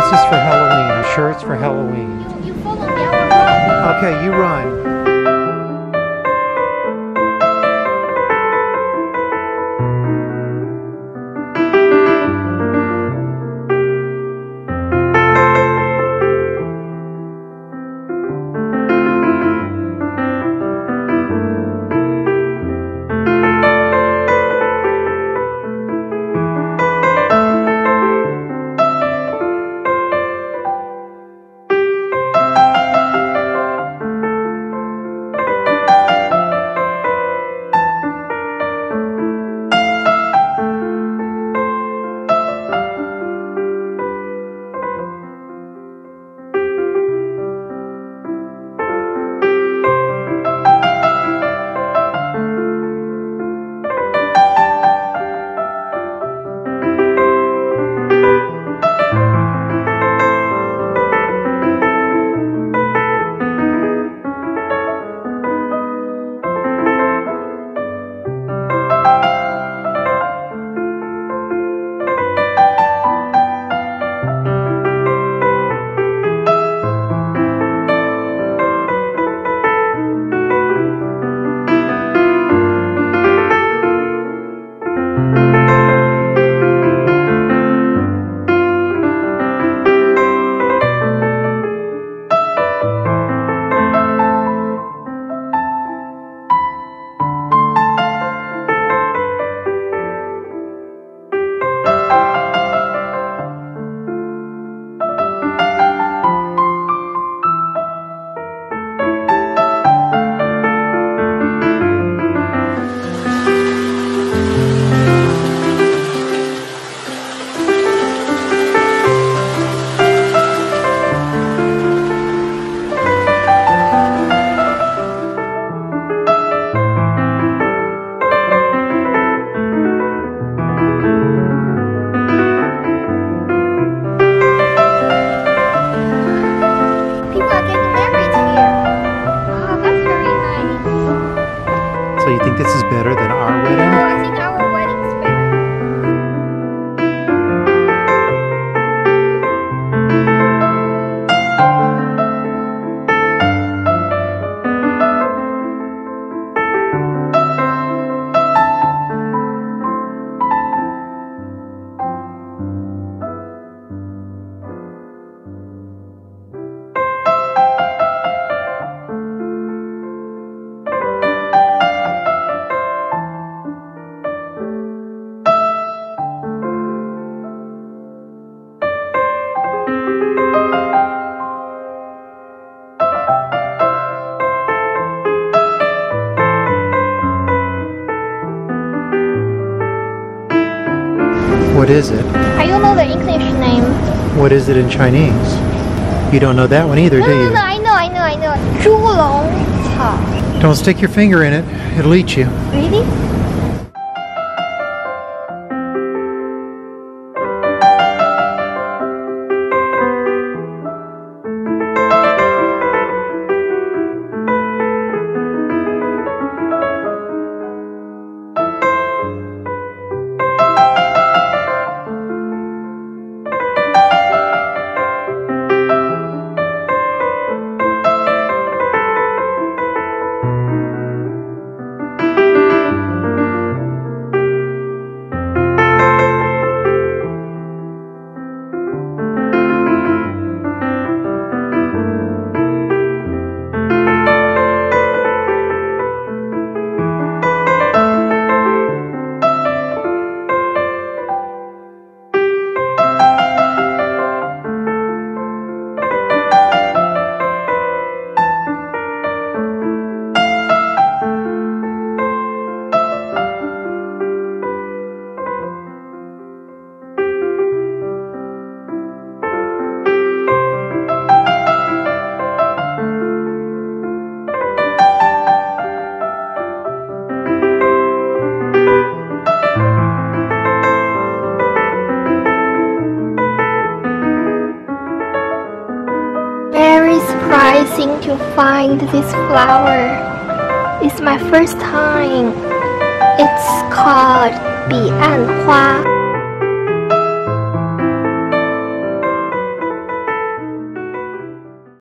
this is for Halloween. I'm sure it's for Halloween. You follow me, I will run. Okay, you run. So you think this is better than our wedding? No, I think our wedding's better. What is it? I don't know the English name. What is it in Chinese? You don't know that one either, do you? No, I know. 猪笼草. Don't stick your finger in it. It'll eat you. Really? Very surprising to find this flower. It's my first time. It's called 彼岸花.